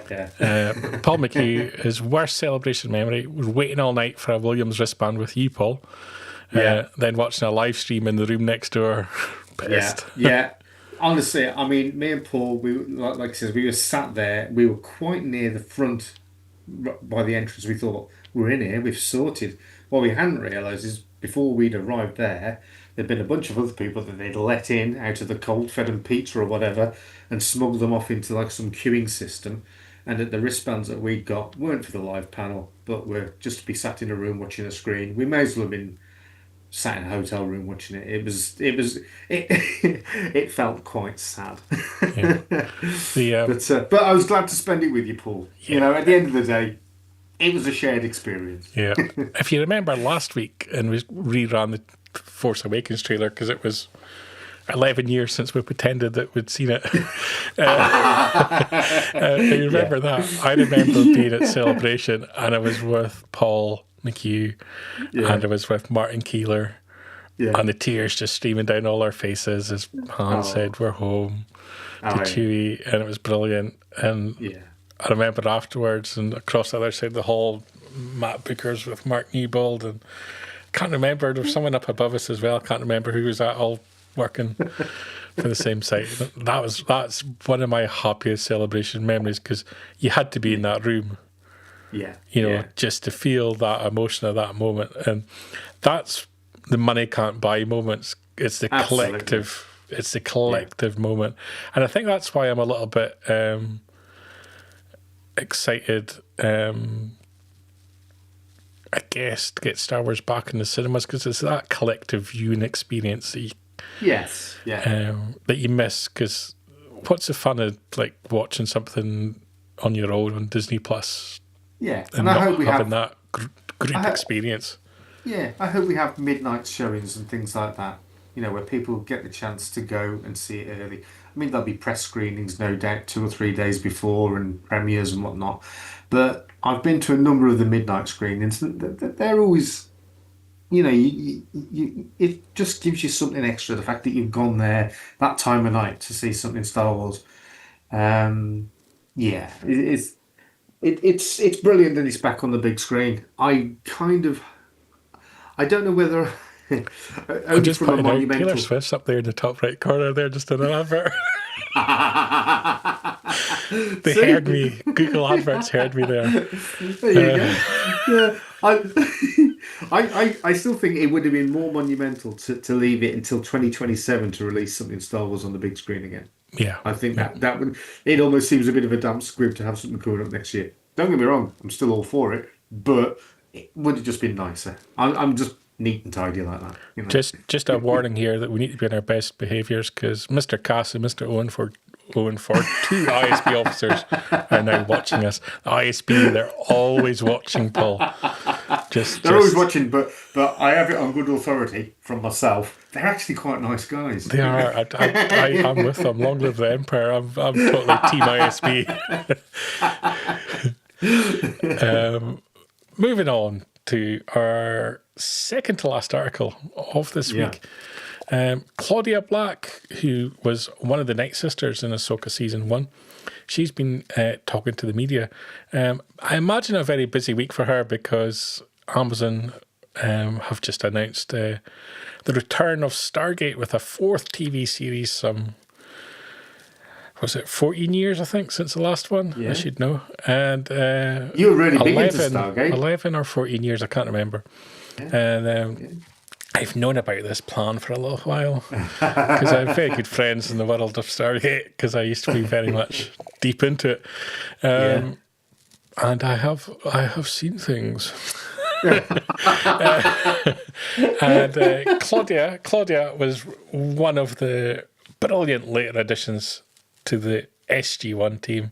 Paul McHugh, his worst celebration memory was waiting all night for a Williams wristband with you, Paul. Then watching a live stream in the room next door. Pissed. Yeah. Honestly, I mean, me and Paul, we like I said, we were sat there. We were quite near the front by the entrance. We thought, we're in here, we've sorted. What we hadn't realised is before we'd arrived there'd been a bunch of other people that they'd let in out of the cold, fed them pizza or whatever, and smuggled them off into like some queuing system. And that the wristbands that we'd got weren't for the live panel, but were just to be sat in a room watching a screen. We may as well have been sat in a hotel room watching it. It felt quite sad. Yeah. But I was glad to spend it with you, Paul. Yeah. You know, at the end of the day, it was a shared experience. Yeah. If you remember last week, and we reran the Force Awakens trailer because it was 11 years since we pretended that we'd seen it. You remember that? I remember being at Celebration, and I was with Paul McHugh, and I was with Martin Keeler, and the tears just streaming down all our faces as Han said, "We're home," to Chewie, and it was brilliant. And I remember afterwards, and across the other side of the hall, Matt Booker's with Mark Newbold, and I can't remember, there was someone up above us as well. I can't remember who was at all working for the same site. That's one of my happiest Celebration memories, because you had to be in that room. Just to feel that emotion of that moment. And that's the money can't buy moments. It's the collective. It's the collective moment. And I think that's why I'm a little bit excited, I guess, to get Star Wars back in the cinemas, because it's that collective viewing experience that you, that you miss. Because what's the fun of like watching something on your own on Disney Plus? Yeah, and I hope we have that group experience. Yeah, I hope we have midnight showings and things like that. You know, where people get the chance to go and see it early. I mean, there'll be press screenings, no doubt, 2 or 3 days before, and premieres and whatnot. But I've been to a number of the midnight screenings. They're always, it just gives you something extra. The fact that you've gone there that time of night to see something Star Wars. Um, yeah, it's brilliant that it's back on the big screen. I don't know whether I'm only just from a putting out Taylor monumental. Swift's up there in the top right corner there, just in an advert. They See? heard me. Google adverts heard me there. There you go. Yeah, I still think it would have been more monumental to leave it until 2027 to release something Star Wars on the big screen again. Yeah. I think that would, it almost seems a bit of a damp squib to have something coming up next year. Don't get me wrong, I'm still all for it, but it would have just been nicer. I'm just neat and tidy like that. Just a warning here that we need to be on our best behaviours, because Mr. Cass and Mr. Owen Ford, two ISB officers, are now watching us. The ISB, they're always watching, Paul. They're always watching, but I have it on good authority from myself. They're actually quite nice guys. They are. I'm with them. Long live the Empire. I'm totally Team ISB. Moving on to our second to last article of this week. Claudia Black, who was one of the Night Sisters in Ahsoka Season 1, she's been talking to the media. I imagine a very busy week for her, because Amazon have just announced the return of Stargate with a fourth TV series. Was it 14 years, I think, since the last one? Yeah. I should know. And you were really big into Stargate. 11 or 14 years, I can't remember. Yeah. And I've known about this plan for a little while, because I have very good friends in the world of Stargate, because I used to be very much deep into it. And I have seen things. And Claudia was one of the brilliant later additions to the SG1 team.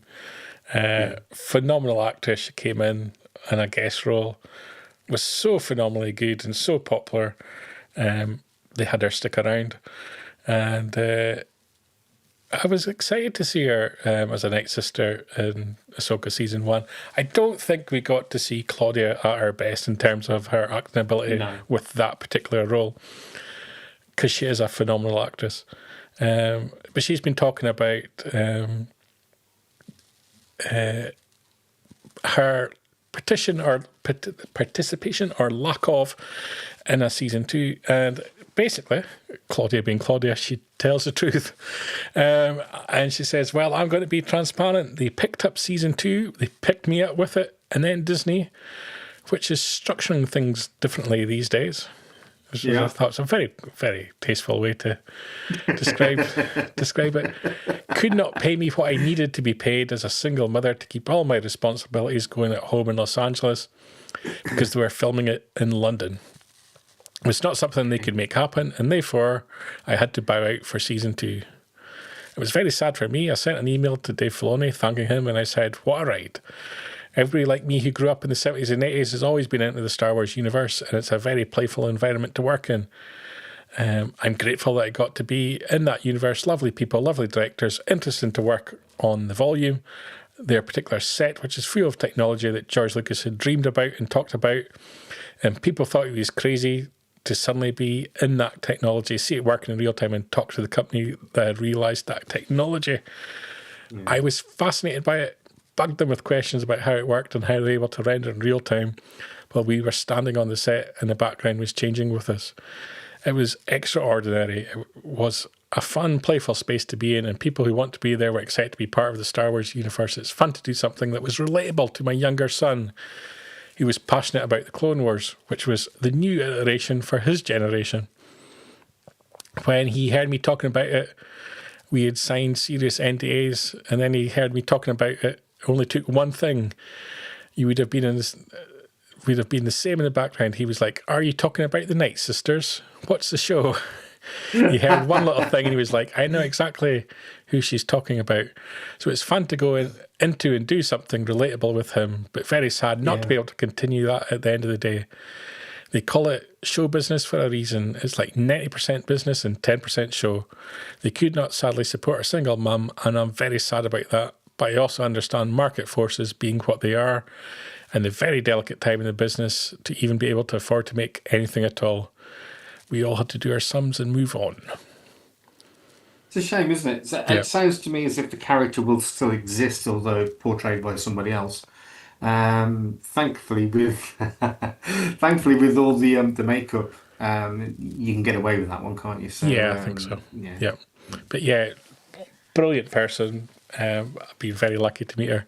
Phenomenal actress. She came in a guest role, was so phenomenally good and so popular. They had her stick around, and I was excited to see her as a Night Sister in Ahsoka Season 1. I don't think we got to see Claudia at her best in terms of her acting ability with that particular role, because she is a phenomenal actress. But she's been talking about her participation or lack of in a Season 2, and basically, Claudia being Claudia, she tells the truth. And she says, well, I'm going to be transparent. They picked up Season 2, they picked me up with it, and then Disney, which is structuring things differently these days. I thought it's a very, very tasteful way to describe it. Could not pay me what I needed to be paid as a single mother to keep all my responsibilities going at home in Los Angeles, because they were filming it in London. It was not something they could make happen, and therefore I had to bow out for Season 2. It was very sad for me. I sent an email to Dave Filoni thanking him, and I said, what a ride. Everybody like me who grew up in the 70s and 80s has always been into the Star Wars universe, and it's a very playful environment to work in. I'm grateful that I got to be in that universe. Lovely people, lovely directors, interesting to work on the volume. Their particular set, which is full of technology that George Lucas had dreamed about and talked about. And people thought he was crazy to suddenly be in that technology, see it working in real time, and talk to the company that had realised that technology. I was fascinated by it. Bugged them with questions about how it worked and how they were able to render in real time while we were standing on the set and the background was changing with us. It was extraordinary. It was a fun, playful space to be in, and people who want to be there were excited to be part of the Star Wars universe. It's fun to do something that was relatable to my younger son. He was passionate about the Clone Wars, which was the new iteration for his generation. When he heard me talking about it, we had signed serious NDAs, and then he heard me talking about it. Only took one thing. You would have been in this. We'd have been the same in the background. He was like, "Are you talking about the Night Sisters? What's the show?" He heard one little thing, and he was like, "I know exactly who she's talking about." So it's fun to go into and do something relatable with him, but very sad not to be able to continue that at the end of the day. They call it show business for a reason. It's like 90% business and 10% show. They could not sadly support a single mum, and I'm very sad about that. But I also understand market forces being what they are, and the very delicate time in the business to even be able to afford to make anything at all. We all had to do our sums and move on. It's a shame, isn't it? It sounds to me as if the character will still exist, although portrayed by somebody else. Thankfully, with thankfully with all the makeup, you can get away with that one, can't you? So, I think so. Yeah. But yeah, brilliant person. I've been very lucky to meet her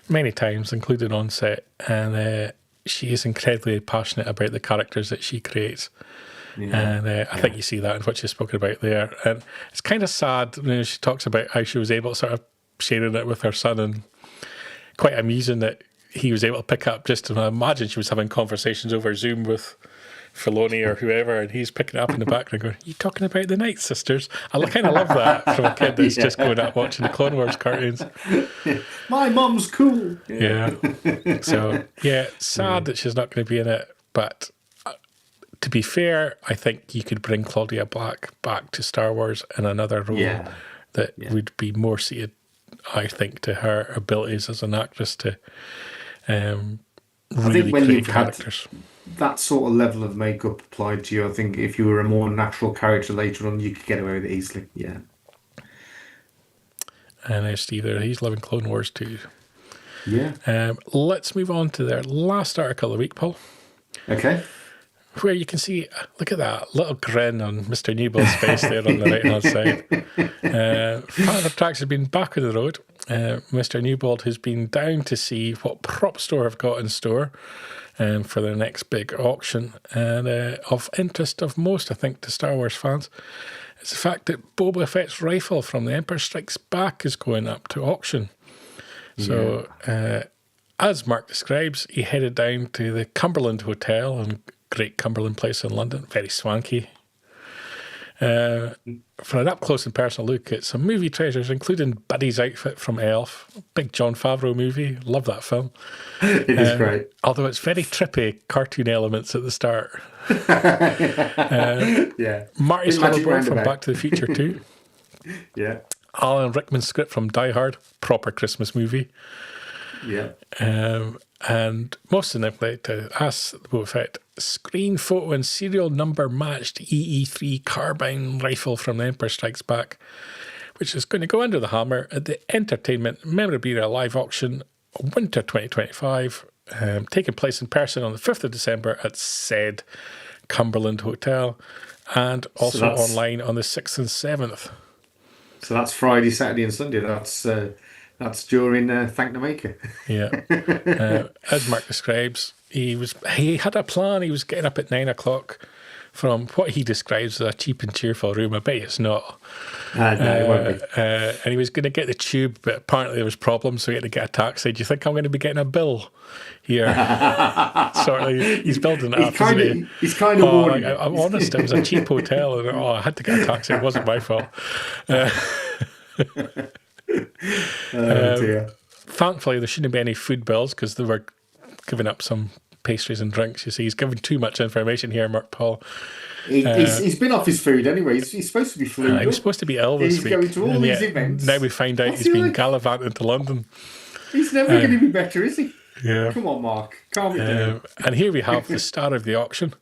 many times, including on set, and she is incredibly passionate about the characters that she creates. And I think you see that in what she's spoken about there. And it's kind of sad when she talks about how she was able to sort of sharing it with her son, and quite amusing that he was able to pick up just to imagine she was having conversations over Zoom with Filoni or whoever, and he's picking it up in the background going, "You talking about the Night Sisters?" I kind of love that from a kid that's just going out watching the Clone Wars cartoons. My mum's cool. Yeah. So, sad that she's not going to be in it, but to be fair, I think you could bring Claudia Black back to Star Wars in another role that would be more suited, I think, to her abilities as an actress to really create characters. That sort of level of makeup applied to you, I think if you were a more natural character later on, you could get away with it easily. Yeah. And Steve there, he's loving Clone Wars too. Yeah. Let's move on to their last article of the week, Paul. Okay. Where you can see, look at that little grin on Mr. Newble's face there on the right-hand side. Fantha Tracks has been back on the road. Mr. Newbold has been down to see what Propstore have got in store for their next big auction. And of interest of most, I think, to Star Wars fans, is the fact that Boba Fett's rifle from The Empire Strikes Back is going up to auction. So, as Mark describes, he headed down to the Cumberland Hotel in Great Cumberland Place in London, very swanky. For an up-close and personal look at some movie treasures, including Buddy's outfit from Elf, big Jon Favreau movie, love that film. It is great. Although it's very trippy cartoon elements at the start. Marty's Hollowboy from Back to the Future 2. Alan Rickman's script from Die Hard, proper Christmas movie. And most significantly to us, Boba Fett, screen photo and serial number matched EE3 carbine rifle from The Empire Strikes Back, which is going to go under the hammer at the Entertainment Memorabilia Live Auction Winter 2025, taking place in person on the 5th of December at said Cumberland Hotel, and also online on the 6th and 7th. So that's Friday, Saturday and Sunday. That's during Thank the Maker. As Mark describes, he had a plan. He was getting up at 9 o'clock from what he describes as a cheap and cheerful room. I bet it's not. No, it won't be. And he was going to get the tube, but apparently there was problems, so he had to get a taxi. Do you think I'm going to be getting a bill here? He's building it up, isn't he? He's kind of warning. I'm honest, it was a cheap hotel, and I had to get a taxi. It wasn't my fault. Dear. Thankfully, there shouldn't be any food bills because they were giving up some pastries and drinks. You see, he's given too much information here, Mark Paul. He's been off his food anyway. He's supposed to be flued. He was supposed to be ill this week. He's going to all these events. Now we find out he's been gallivanting to London. He's never going to be better, is he? Yeah. Come on, Mark. Calm it down. And here we have the star of the auction.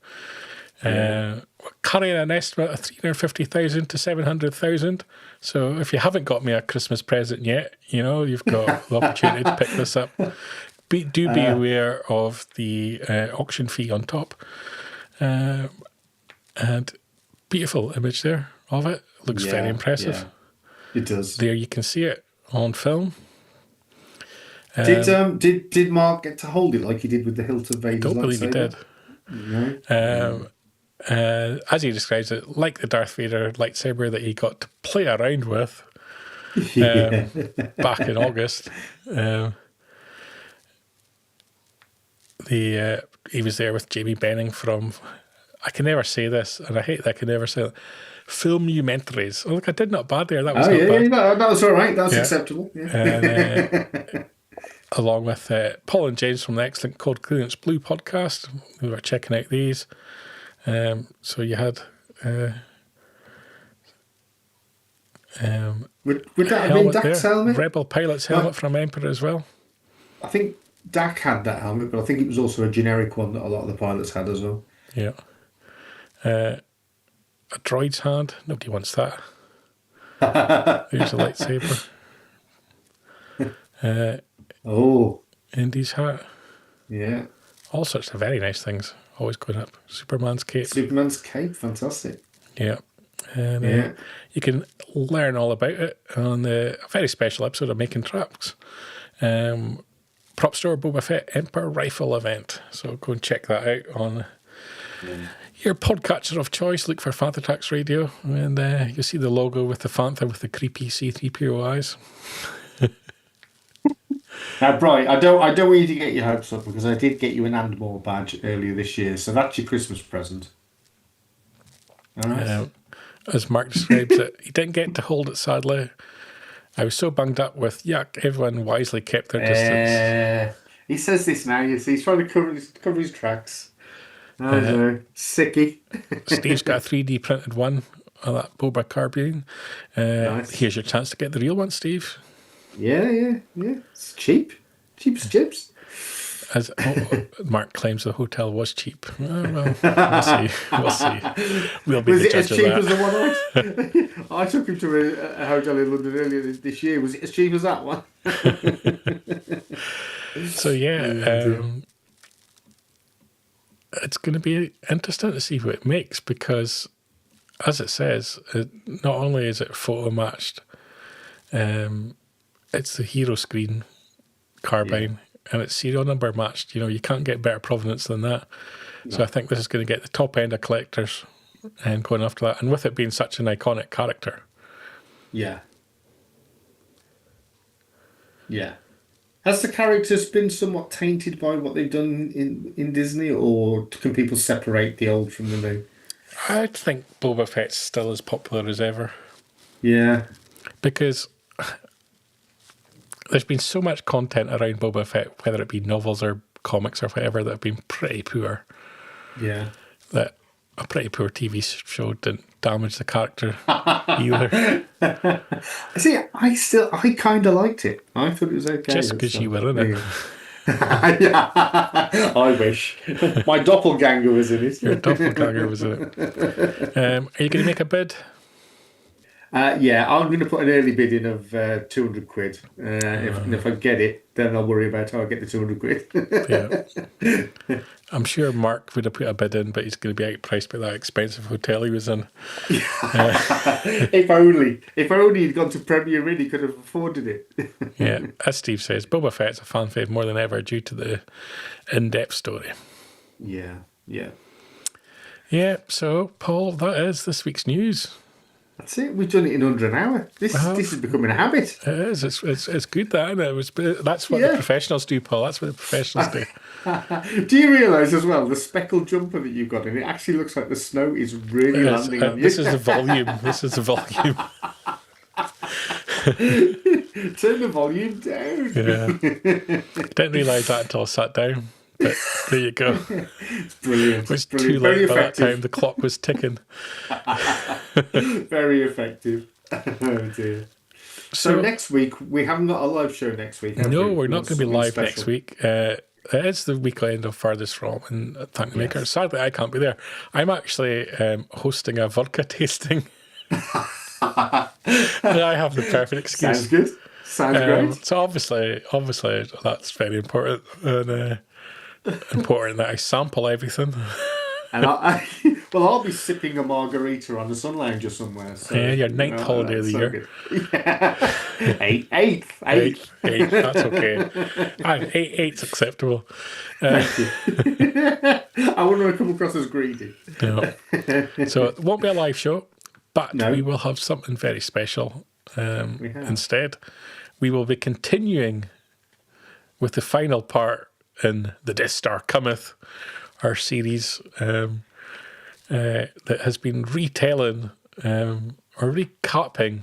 Carrying an estimate of 350,000 to 700,000. So if you haven't got me a Christmas present yet, you've got the opportunity to pick this up. Do be aware of the auction fee on top. And beautiful image there of it. Looks very impressive. Yeah. It does. There you can see it on film. Did Mark get to hold it like he did with the hilt of Vader's lightsaber? I don't believe he did. No. As he describes it, like the Darth Vader lightsaber that he got to play around with back in August. He was there with Jamie Benning from, I can never say this, and I hate that I can never say it, Filmumentaries. Oh, look, I did not bad there. That was not bad. That was all right. That was acceptable. And, along with Paul and James from the excellent Code Clearance Blue podcast. We were checking out these. So you had would that have been Dak's helmet? Rebel pilot's helmet from Emperor as well. I think Dak had that helmet, but I think it was also a generic one that a lot of the pilots had as well. Yeah. A droid's hand. Nobody wants that. There's a lightsaber. Oh, Indy's hat. yeah. All sorts of very nice things. Always going up. Superman's cape. Superman's cape, fantastic. Yeah. And Yeah. you can learn all about it on a very special episode of Making Tracks. Propstore Boba Fett Emperor Rifle event. So go and check that out on your podcatcher of choice. Look for Fantha Tracks Radio, and you'll see the logo with the Fantha with the creepy C-3PO eyes. Now, Brian, I don't want you to get your hopes up, because I did get you an and more badge earlier this year, so that's your Christmas present. All right. As Mark describes it, he didn't get to hold it, sadly. I was so bunged up with yuck. Everyone wisely kept their distance. He says this now. You see, he's trying to cover his tracks. Sicky. Steve's got a 3D printed one of that Boba carbine. Nice. Here's your chance to get the real one, Steve. Yeah. It's cheap. Cheap as chips. As Mark claims the hotel was cheap. Oh, well, we'll see. We'll be Was the it as judge cheap of as the that. one I took him to a hotel in London earlier this year. Was it as cheap as that one? So, yeah, it's going to be interesting to see what it makes, because, as it says, not only is it photo matched, it's the hero screen carbine, and it's serial number matched. You know, you can't get better provenance than that. No. So I think this is going to get the top end of collectors and going after that. And with it being such an iconic character. Yeah. Has the characters been somewhat tainted by what they've done in Disney, or can people separate the old from the new? I think Boba Fett's still as popular as ever. Yeah. Because there's been so much content around Boba Fett, whether it be novels or comics or whatever, that have been pretty poor. Yeah. That a pretty poor TV show didn't damage the character either. See, I kind of liked it. I thought it was okay. Just because you were in it. Yeah. I wish. My doppelganger was in it. Your doppelganger was in it. Are you going to make a bid? Yeah, I'm going to put an early bid in of 200 quid. If I get it, then I'll worry about how I get the 200 quid. Yeah. I'm sure Mark would have put a bid in, but he's going to be outpriced by that expensive hotel he was in. If only he'd gone to Premier Inn, he could have afforded it. Yeah, as Steve says, Boba Fett's a fan fave more than ever due to the in-depth story. Yeah. Yeah, so, Paul, that is this week's news. That's it. We've done it in under an hour. This is becoming a habit. It is. It's good, that, isn't it? That's what the professionals do, Paul. That's what the professionals do. Do you realise as well, the speckled jumper that you've got in it actually looks like the snow is really landing on you? This is the volume. Turn the volume down. Yeah. Didn't realise that until I sat down. But there you go. It's brilliant. It was too late by that time. The clock was ticking. Very effective. Oh dear. So next week, we haven't got a live show next week. No, we're not going to be live next week. It is the weekend of Farthest From in Thankmaker. Yes. Sadly, I can't be there. I'm actually hosting a vodka tasting. I have the perfect excuse. Sounds good. Sounds great. So obviously, that's very important. And important that I sample everything. And I'll be sipping a margarita on the sun lounger somewhere. So, yeah, your ninth holiday of the year. Yeah. Eighth. That's okay. Eight's acceptable. Thank you. I wouldn't want to come across as greedy. No. So it won't be a live show, but we will have something very special instead. We will be continuing with the final part in The Death Star Cometh, our series that has been retelling or recapping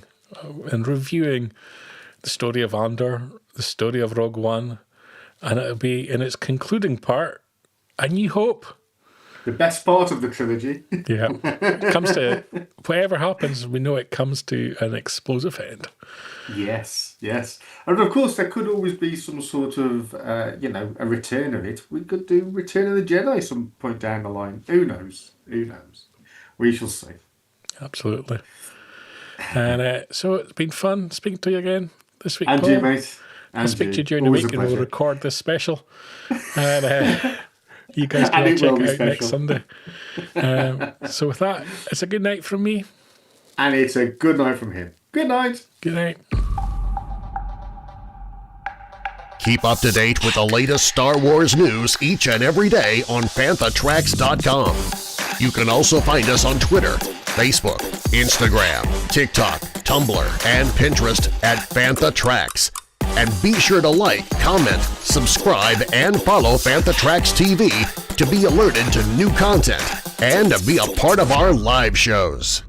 and reviewing the story of Andor, the story of Rogue One, and it'll be in its concluding part, A New Hope. The best part of the trilogy. Yeah. It comes to, whatever happens, we know it comes to an explosive end. Yes. And of course, there could always be some sort of, a return of it. We could do Return of the Jedi some point down the line. Who knows? We shall see. Absolutely. And so it's been fun speaking to you again this week, And Paul. you, mate. I'll speak to you during the week and we'll record this special. And you guys can all check it out next Sunday. So with that, it's a good night from me. And it's a good night from him. Good night. Good night. Keep up to date with the latest Star Wars news each and every day on FanthaTracks.com. You can also find us on Twitter, Facebook, Instagram, TikTok, Tumblr, and Pinterest at Fantha Tracks. And be sure to like, comment, subscribe, and follow Fantha Tracks TV to be alerted to new content and to be a part of our live shows.